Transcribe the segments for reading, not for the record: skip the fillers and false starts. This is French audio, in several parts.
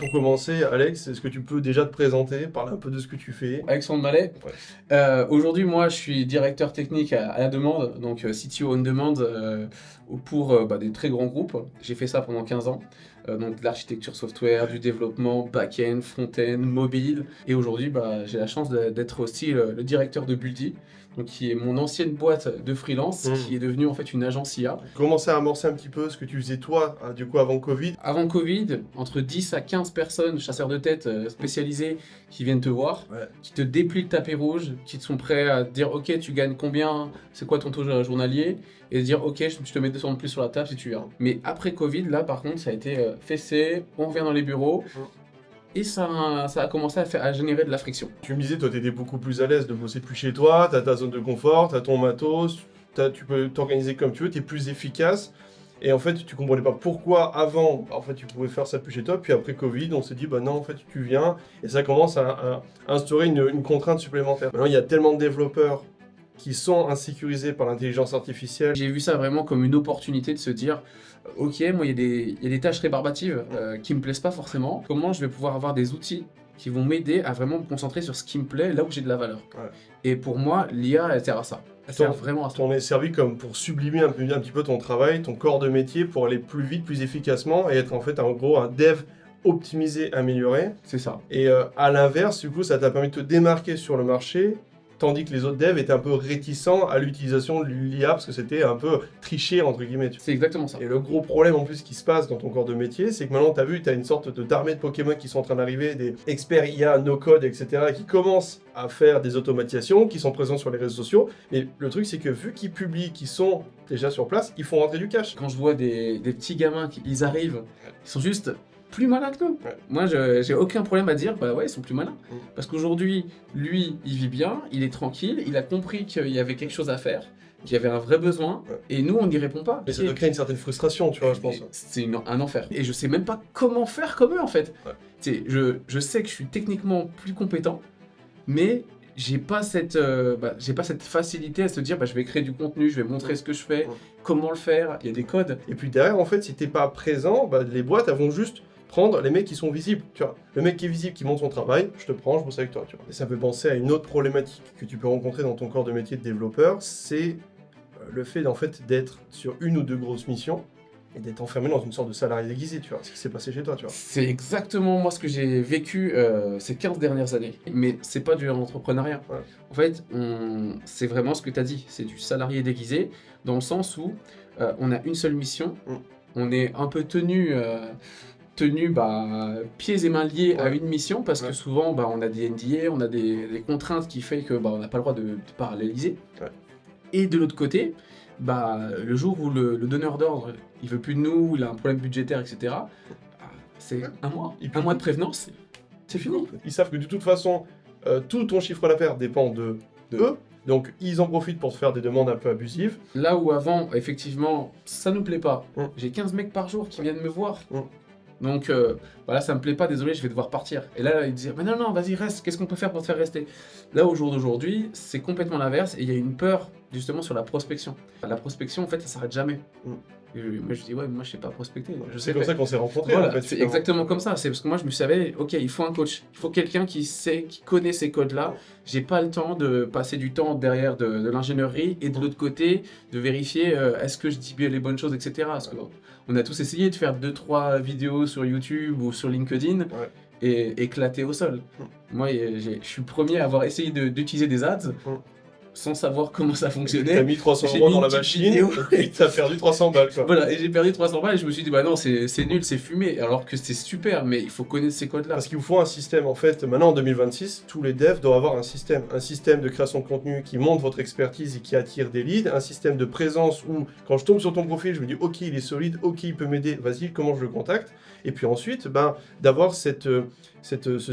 Pour commencer, Alex, est-ce que tu peux déjà te présenter, parler un peu de ce que tu fais? Alexandre Mallet. Ouais. Aujourd'hui, moi, je suis directeur technique à la demande, donc CTO on demand pour des très grands groupes. J'ai fait ça pendant 15 ans, donc de l'architecture software, du développement, back-end, front-end, mobile. Et aujourd'hui, j'ai la chance d'être aussi le directeur de Buldi, donc qui est mon ancienne boîte de freelance, qui est devenue en fait une agence IA. Commencer à amorcer un petit peu ce que tu faisais toi, du coup, avant Covid. Avant Covid, entre 10 à 15 personnes, chasseurs de tête spécialisés, qui viennent te voir, Ouais. qui te déplient le tapis rouge, qui sont prêts à te dire ok, tu gagnes combien, c'est quoi ton taux journalier, et dire ok, je te mets 200 de plus sur la table si tu viens. Mais après Covid, là par contre, ça a été fessé, on revient dans les bureaux, et ça a commencé à générer de la friction. Tu me disais, toi, t'étais beaucoup plus à l'aise de bosser depuis chez toi, t'as ta zone de confort, t'as ton matos, tu peux t'organiser comme tu veux, t'es plus efficace. Et en fait, tu comprenais pas pourquoi avant, en fait, tu pouvais faire ça depuis chez toi, puis après Covid, on s'est dit, bah non, en fait, tu viens, et ça commence à instaurer une contrainte supplémentaire. Maintenant, il y a tellement de développeurs qui sont insécurisés par l'intelligence artificielle. J'ai vu ça vraiment comme une opportunité de se dire ok, moi il y a des tâches rébarbatives qui me plaisent pas forcément. Comment je vais pouvoir avoir des outils qui vont m'aider à vraiment me concentrer sur ce qui me plaît, là où j'ai de la valeur. Ouais. Et pour moi, l'IA, elle sert à ça. Elle sert vraiment à ça. T'en es servi comme pour sublimer un petit peu ton travail, ton corps de métier, pour aller plus vite, plus efficacement, et être en fait, en gros, un dev optimisé, amélioré. C'est ça. Et à l'inverse, du coup, ça t'a permis de te démarquer sur le marché, tandis que les autres devs étaient un peu réticents à l'utilisation de l'IA, parce que c'était un peu triché, entre guillemets. C'est exactement ça. Et le gros problème en plus qui se passe dans ton corps de métier, c'est que maintenant tu as vu, tu as une sorte d'armée de Pokémon qui sont en train d'arriver, des experts IA, no-code, etc., qui commencent à faire des automatisations, qui sont présents sur les réseaux sociaux. Mais le truc, c'est que vu qu'ils publient, qu'ils sont déjà sur place, ils font rentrer du cash. Quand je vois des petits gamins ils arrivent, ils sont juste plus malins que nous. Ouais. Moi, j'ai aucun problème à dire, bah ouais, ils sont plus malins. Parce qu'aujourd'hui, lui, il vit bien, il est tranquille, il a compris qu'il y avait quelque chose à faire, qu'il y avait un vrai besoin, et nous, on n'y répond pas. Mais ça te crée une certaine frustration, tu vois, je pense. C'est un enfer. Et je sais même pas comment faire comme eux, en fait. Ouais. Tu sais, je sais que je suis techniquement plus compétent, mais j'ai pas cette facilité à se dire je vais créer du contenu, je vais montrer ce que je fais, comment le faire, il y a des codes. Et puis derrière, en fait, si t'es pas présent, les boîtes, elles vont juste prendre les mecs qui sont visibles, tu vois. Le mec qui est visible, qui montre son travail, je te prends, je bosse avec toi, tu vois. Et ça me fait penser à une autre problématique que tu peux rencontrer dans ton corps de métier de développeur, c'est le fait, en fait, d'être sur une ou deux grosses missions et d'être enfermé dans une sorte de salarié déguisé, tu vois. Ce qui s'est passé chez toi, tu vois. C'est exactement moi ce que j'ai vécu ces 15 dernières années. Mais c'est pas du entrepreneuriat. Ouais. En fait, c'est vraiment ce que tu as dit. C'est du salarié déguisé, dans le sens où on a une seule mission. On est un peu tenu pieds et mains liés à une mission, parce que souvent on a des NDA, on a des contraintes qui fait que on n'a pas le droit de paralléliser. Ouais. Et de l'autre côté, le jour où le donneur d'ordre il veut plus de nous, il a un problème budgétaire, etc., c'est un mois de prévenance, c'est fini. Ils savent que de toute façon, tout ton chiffre d'affaires dépend de eux, donc ils en profitent pour te faire des demandes un peu abusives. Là où avant, effectivement, ça nous plaît pas. J'ai 15 mecs par jour qui viennent me voir. Donc voilà, ça me plaît pas, désolé, je vais devoir partir. Et là, ils disaient, mais non, vas-y, reste, qu'est-ce qu'on peut faire pour te faire rester? Là, au jour d'aujourd'hui, c'est complètement l'inverse, et il y a une peur, justement, sur la prospection. La prospection, en fait, ça s'arrête jamais. Et moi, je dis, ouais, mais moi, je sais pas prospecter. C'est comme ça qu'on s'est rencontrés, voilà, en fait. C'est exactement comme ça. C'est parce que moi, je me savais, ok, il faut un coach. Il faut quelqu'un qui sait, qui connaît ces codes-là. J'ai pas le temps de passer du temps derrière de l'ingénierie, et de l'autre côté, de vérifier est-ce que je dis bien les bonnes choses, etc. Parce que on a tous essayé de faire 2-3 vidéos sur YouTube ou sur LinkedIn et éclater au sol. Moi, je suis le premier à avoir essayé d'utiliser des ads sans savoir comment ça fonctionnait. T'as mis 300 euros dans la machine et t'as perdu 300 balles, quoi. Voilà, et j'ai perdu 300 balles et je me suis dit, non, c'est nul, c'est fumé. Alors que c'est super, mais il faut connaître ces codes-là. Parce qu'il vous faut un système, en fait. Maintenant, en 2026, tous les devs doivent avoir un système. Un système de création de contenu qui montre votre expertise et qui attire des leads. Un système de présence où, quand je tombe sur ton profil, je me dis, ok, il est solide, ok, il peut m'aider, vas-y, comment je le contacte? Et puis ensuite, d'avoir ce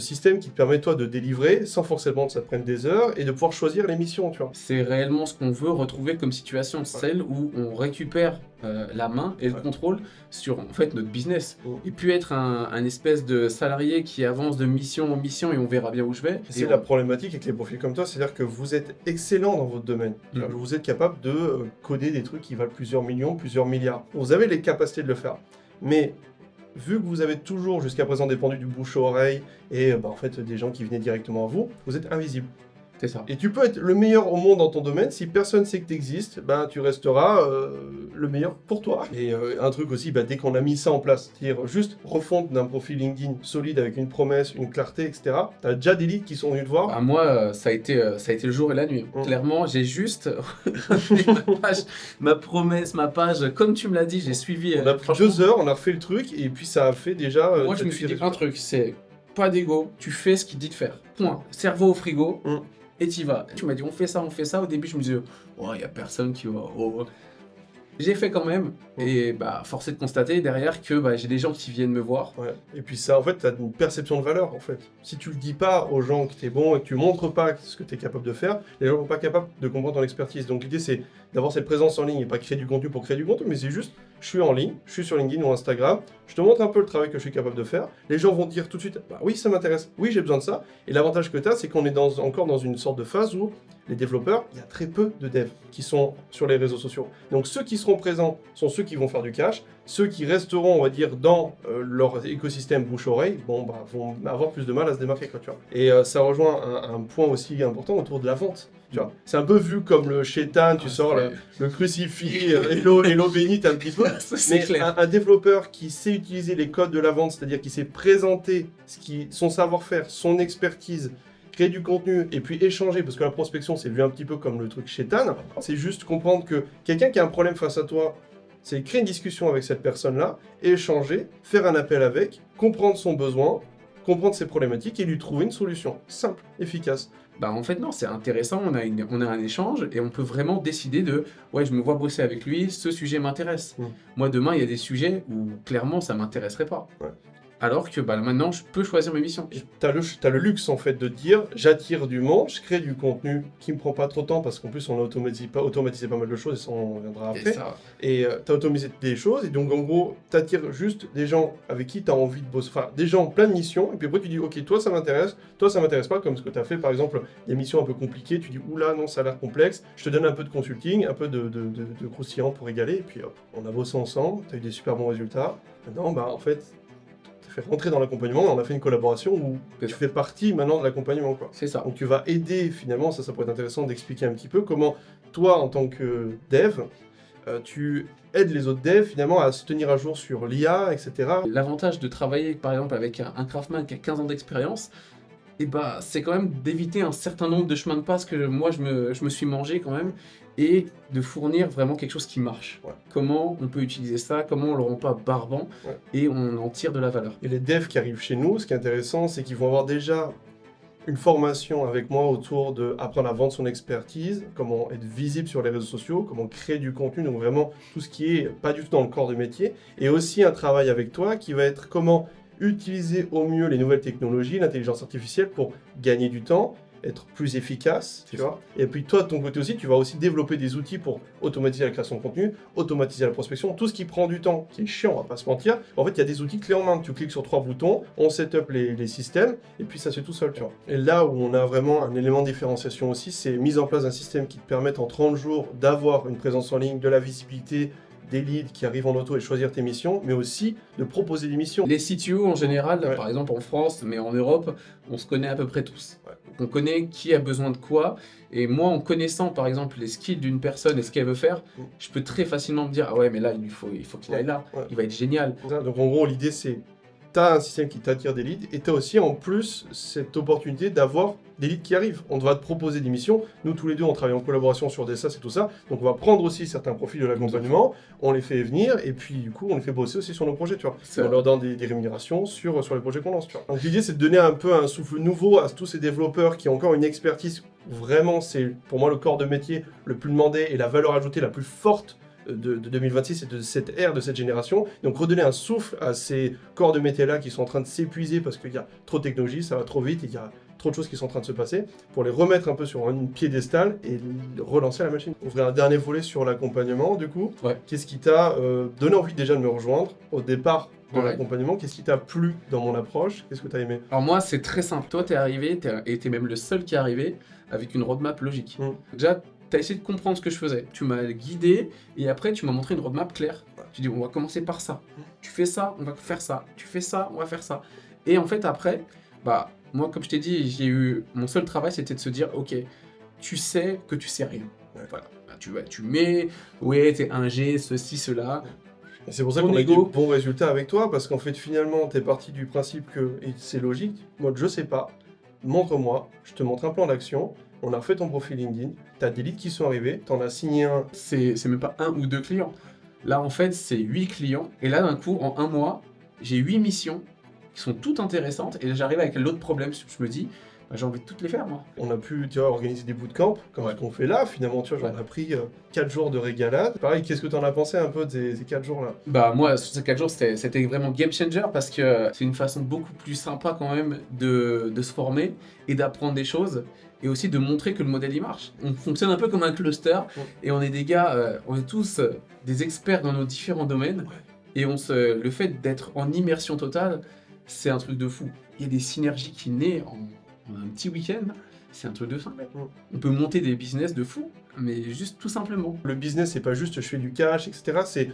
système qui te permet, toi, de délivrer sans forcément que ça te prenne des heures et de pouvoir choisir les missions, tu vois. C'est réellement ce qu'on veut retrouver comme situation, celle où on récupère la main et le contrôle sur en fait notre business. Et puis être un espèce de salarié qui avance de mission en mission et on verra bien où je vais. C'est la problématique avec les profils comme toi, c'est-à-dire que vous êtes excellent dans votre domaine. Vous êtes capable de coder des trucs qui valent plusieurs millions, plusieurs milliards. Vous avez les capacités de le faire. Mais vu que vous avez toujours jusqu'à présent dépendu du bouche-à-oreille et en fait des gens qui venaient directement à vous, vous êtes invisible. C'est ça. Et tu peux être le meilleur au monde dans ton domaine, si personne sait que tu existes, tu resteras le meilleur pour toi. Et un truc aussi, dès qu'on a mis ça en place, c'est-à-dire juste refonte d'un profil LinkedIn solide avec une promesse, une clarté, etc. Tu as déjà des leads qui sont venus te voir. Bah, moi, ça a été le jour et la nuit. Clairement, j'ai juste ma promesse, ma page, comme tu me l'as dit, j'ai suivi. On a pris 2 heures, on a refait le truc, et puis ça a fait déjà... moi, je me suis dit un truc, c'est pas d'ego, tu fais ce qu'il dit de faire. Point. Cerveau au frigo. Et t'y vas. Tu m'as dit on fait ça. Au début, je me disais, oh, il n'y a personne qui va. Oh. J'ai fait quand même. Et force est de constater derrière que j'ai des gens qui viennent me voir. Ouais. Et puis ça, en fait, tu as une perception de valeur, en fait. Si tu le dis pas aux gens que tu es bon et que tu montres pas ce que tu es capable de faire, les gens ne sont pas capables de comprendre ton expertise. Donc l'idée, c'est d'avoir cette présence en ligne et pas créer du contenu pour créer du contenu, mais c'est juste, je suis en ligne, je suis sur LinkedIn ou Instagram, je te montre un peu le travail que je suis capable de faire. Les gens vont dire tout de suite, oui, ça m'intéresse, oui, j'ai besoin de ça. Et l'avantage que tu as, c'est qu'on est encore dans une sorte de phase où les développeurs, il y a très peu de devs qui sont sur les réseaux sociaux. Donc ceux qui seront présents sont ceux qui vont faire du cash. Ceux qui resteront, on va dire, dans leur écosystème bouche-oreille, vont avoir plus de mal à se démarquer, quoi, tu vois. Et ça rejoint un point aussi important autour de la vente. Tu vois. C'est un peu vu comme le chétan, tu sors le crucifix et l'eau bénite un petit peu. Mais un développeur qui sait utiliser les codes de la vente, c'est-à-dire qui sait présenter son savoir-faire, son expertise, créer du contenu et puis échanger, parce que la prospection c'est vu un petit peu comme le truc chétan, c'est juste comprendre que quelqu'un qui a un problème face à toi, c'est créer une discussion avec cette personne-là, échanger, faire un appel avec, comprendre son besoin, comprendre ses problématiques et lui trouver une solution simple, efficace. En fait non, c'est intéressant, on a un échange et on peut vraiment décider de ouais, je me vois bosser avec lui, ce sujet m'intéresse. Moi demain il y a des sujets où clairement ça m'intéresserait pas. Ouais. Alors que maintenant, je peux choisir mes missions. Tu as le luxe, en fait, de dire, j'attire du monde, je crée du contenu qui me prend pas trop de temps, parce qu'en plus, on a automatisé pas mal de choses, et ça, on reviendra après. Et tu as automatisé des choses, et donc, en gros, tu attires juste des gens avec qui tu as envie de bosser, enfin, des gens plein de missions, et puis après, tu dis, ok, toi, ça m'intéresse pas, comme ce que tu as fait, par exemple, des missions un peu compliquées, tu dis, oula, non, ça a l'air complexe, je te donne un peu de consulting, un peu de croustillant pour égaler, et puis hop, on a bossé ensemble, tu as eu des super bons résultats. Maintenant, en fait, rentrer dans l'accompagnement, on a fait une collaboration où tu fais partie maintenant de l'accompagnement, quoi. C'est ça. Donc tu vas aider finalement, ça pourrait être intéressant d'expliquer un petit peu comment toi en tant que dev, tu aides les autres devs finalement à se tenir à jour sur l'IA, etc. L'avantage de travailler par exemple avec un craftman qui a 15 ans d'expérience, c'est quand même d'éviter un certain nombre de chemins de passe que moi je me suis mangé quand même, et de fournir vraiment quelque chose qui marche. Ouais. Comment on peut utiliser ça, comment on le rend pas barbant, et on en tire de la valeur. Et les devs qui arrivent chez nous, ce qui est intéressant, c'est qu'ils vont avoir déjà une formation avec moi autour de apprendre à vendre son expertise, comment être visible sur les réseaux sociaux, comment créer du contenu, donc vraiment tout ce qui est pas du tout dans le corps de métier, et aussi un travail avec toi qui va être comment utiliser au mieux les nouvelles technologies, l'intelligence artificielle pour gagner du temps, être plus efficace, tu vois. Et puis toi, de ton côté aussi, tu vas aussi développer des outils pour automatiser la création de contenu, automatiser la prospection, tout ce qui prend du temps, qui est chiant, on va pas se mentir. En fait, il y a des outils clés en main. Tu cliques sur 3 boutons, on set up les systèmes, et puis ça se fait tout seul, tu vois. Et là où on a vraiment un élément de différenciation aussi, c'est mise en place d'un système qui te permette en 30 jours d'avoir une présence en ligne, de la visibilité, des leads qui arrivent en auto et choisir tes missions, mais aussi de proposer des missions. Les CTO en général, par exemple en France, mais en Europe, on se connaît à peu près tous. Ouais. On connaît qui a besoin de quoi, et moi en connaissant par exemple les skills d'une personne et ce qu'elle veut faire, je peux très facilement me dire ah ouais mais là il faut qu'il aille là, il va être génial. Donc en gros l'idée c'est tu as un système qui t'attire des leads et tu as aussi en plus cette opportunité d'avoir des leads qui arrivent. On va te proposer des missions. Nous, tous les deux, on travaille en collaboration sur des SaaS et tout ça. Donc, on va prendre aussi certains profils de l'accompagnement, on les fait venir et puis, du coup, on les fait bosser aussi sur nos projets, tu vois. On leur donne des rémunérations sur les projets qu'on lance, tu vois. Donc, l'idée, c'est de donner un peu un souffle nouveau à tous ces développeurs qui ont encore une expertise. Vraiment, c'est pour moi le corps de métier le plus demandé et la valeur ajoutée la plus forte de 2026 et de cette ère, de cette génération. Donc redonner un souffle à ces corps de métier-là qui sont en train de s'épuiser parce qu'il y a trop de technologie, ça va trop vite, et il y a trop de choses qui sont en train de se passer, pour les remettre un peu sur un piédestal et relancer la machine. On ferait un dernier volet sur l'accompagnement, du coup. Ouais. Qu'est-ce qui t'a donné envie déjà de me rejoindre au départ de l'accompagnement? Qu'est-ce qui t'a plu dans mon approche? Qu'est-ce que t'as aimé? Alors moi, c'est très simple. Toi, t'es arrivé, et t'es même le seul qui est arrivé avec une roadmap logique. Déjà, t'as essayé de comprendre ce que je faisais. Tu m'as guidé et après tu m'as montré une roadmap claire. Tu dis, on va commencer par ça. Tu fais ça, on va faire ça. Tu fais ça, on va faire ça. Et en fait, après, bah, moi, comme je t'ai dit, mon seul travail, c'était de se dire, ok, tu sais que tu sais rien. Voilà. Bah, tu mets, ouais, t'es ingé, ceci, cela. Et c'est pour ça Ton qu'on a eu ego. de bons résultats avec toi, parce qu'en fait, finalement, t'es parti du principe que et c'est logique. Moi, je sais pas. Montre-moi, je te montre un plan d'action. On a refait ton profil LinkedIn. T'as des leads qui sont arrivés. T'en as signé un. C'est même pas 1 ou 2 clients. Là, en fait, c'est 8 clients. Et là, d'un coup, en un mois, j'ai 8 missions qui sont toutes intéressantes. Et là, j'arrive avec l'autre problème. Je me dis, bah, j'ai envie de toutes les faire, moi. On a pu, tu vois, organiser des bootcamps, comme Ouais. ce qu'on fait là. Finalement, tu vois, j'en Ouais. ai pris 4 jours de régalade. Pareil, qu'est-ce que t'en as pensé un peu de ces 4 jours-là? Bah, moi, sur ces 4 jours, c'était vraiment game changer parce que c'est une façon beaucoup plus sympa quand même de se former et d'apprendre des choses. Et aussi de montrer que le modèle il marche. On fonctionne un peu comme un cluster et on est des gars, on est tous des experts dans nos différents domaines. Et le fait d'être en immersion totale, c'est un truc de fou. Il y a des synergies qui naissent en un petit week-end. C'est un truc de fou. On peut monter des business de fou, mais juste tout simplement. Le business, c'est pas juste je fais du cash, etc. C'est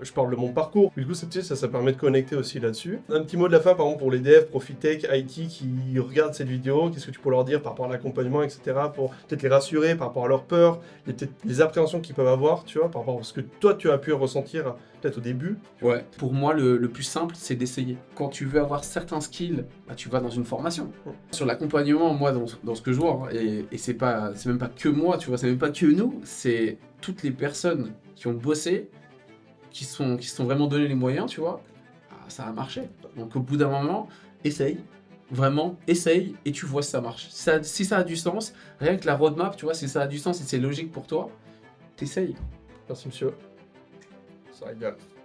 je parle de mon parcours. Du coup, ça permet de connecter aussi là-dessus. Un petit mot de la fin, par exemple, pour les devs, Profitech, IT qui regardent cette vidéo. Qu'est-ce que tu peux leur dire par rapport à l'accompagnement, etc. Pour peut-être les rassurer par rapport à leurs peurs, peut-être les appréhensions qu'ils peuvent avoir, tu vois, par rapport à ce que toi tu as pu ressentir peut-être au début. Ouais. Pour moi, le plus simple, c'est d'essayer. Quand tu veux avoir certains skills, bah, tu vas dans une formation. Sur l'accompagnement, moi, dans ce que je vois, hein, et c'est même pas que moi, tu vois, c'est même pas que nous, c'est toutes les personnes qui ont bossé, qui se sont vraiment donné les moyens, tu vois, bah, ça a marché. Donc au bout d'un moment, essaye. Vraiment, essaye et tu vois si ça marche. Si ça a du sens, rien que la roadmap, tu vois, si ça a du sens et c'est logique pour toi, t'essayes. Merci monsieur. Ça régale.